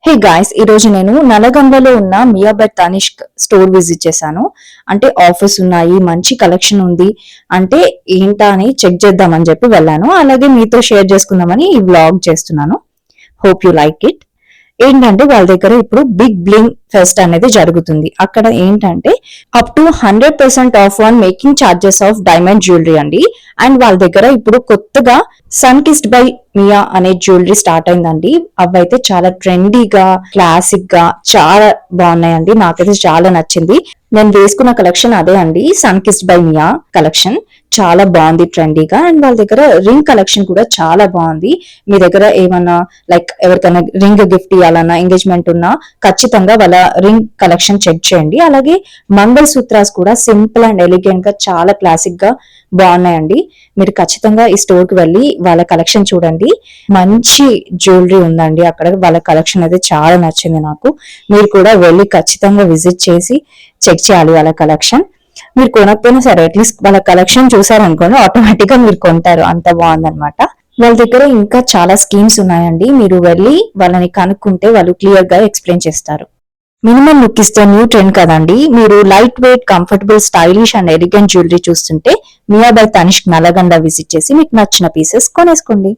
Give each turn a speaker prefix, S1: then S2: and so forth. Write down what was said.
S1: Hey guys, ఈ రోజు నేను నల్గొండలో ఉన్న మియా బై తనిష్క్ స్టోర్ విజిట్ చేశాను. అంటే ఆఫర్స్ ఉన్నాయి, మంచి కలెక్షన్ ఉంది, అంటే ఏంటా అని చెక్ చేద్దామని చెప్పి వెళ్ళాను. అలాగే మీతో షేర్ చేసుకుందామని ఈ వ్లాగ్ చేస్తున్నాను. Hope you like it. ఏంటంటే వాళ్ళ దగ్గర ఇప్పుడు బిగ్ బ్లింగ్ ఫెస్ట్ అనేది జరుగుతుంది. అక్కడ ఏంటంటే up to 100% of on making charges of diamond jewellery అండి. అండ్ వాళ్ళ దగ్గర ఇప్పుడు కొత్తగా సన్ కిస్డ్ బై మియా అనే జ్యువెలరీ స్టార్ట్ అయిందండి. అవైతే చాలా ట్రెండీగా, క్లాసిక్ గా చాలా బాగున్నాయండి. నాకైతే చాలా నచ్చింది. నేను వేసుకున్న కలెక్షన్ అదే అండి, sun kissed by Mia collection. చాలా బాగుంది, ట్రెండీగా. అండ్ వాళ్ళ దగ్గర రింగ్ కలెక్షన్ కూడా చాలా బాగుంది. మీ దగ్గర ఏమన్నా లైక్ ఎవరికైనా రింగ్ గిఫ్ట్ ఇవ్వాలన్నా, ఎంగేజ్మెంట్ ఉన్నా ఖచ్చితంగా వాళ్ళ రింగ్ కలెక్షన్ చెక్ చేయండి. అలాగే మంగళ సూత్రాస్ కూడా సింపుల్ అండ్ ఎలిగెంట్ గా చాలా క్లాసిక్ గా బాగున్నాయండి. మీరు ఖచ్చితంగా ఈ స్టోర్ కి వెళ్ళి వాళ్ళ కలెక్షన్ చూడండి. మంచి జ్యువెలరీ ఉందండి అక్కడ. వాళ్ళ కలెక్షన్ అయితే చాలా నచ్చింది నాకు. మీరు కూడా వెళ్ళి ఖచ్చితంగా విజిట్ చేసి చెక్ చేయాలి వాళ్ళ కలెక్షన్. మీరు కొనకపోయినా సరే అట్లీస్ట్ వాళ్ళ కలెక్షన్ చూసారనుకోండి, ఆటోమేటిక్ గా మీరు కొంటారు. అంత బాగుందన్నమాట. వాళ్ళ దగ్గర ఇంకా చాలా స్కీమ్స్ ఉన్నాయండి. మీరు వెళ్ళి వాళ్ళని కనుక్కుంటే వాళ్ళు క్లియర్ గా ఎక్స్ప్లెయిన్ చేస్తారు. మినిమం లుక్ ఇస్తే న్యూ ట్రెండ్ కదండి. మీరు light weight, comfortable, stylish and elegant jewellery చూస్తుంటే మియా బై తనిష్క్ నల్గొండ విజిట్ చేసి మీకు నచ్చిన పీసెస్ కొనేసుకోండి.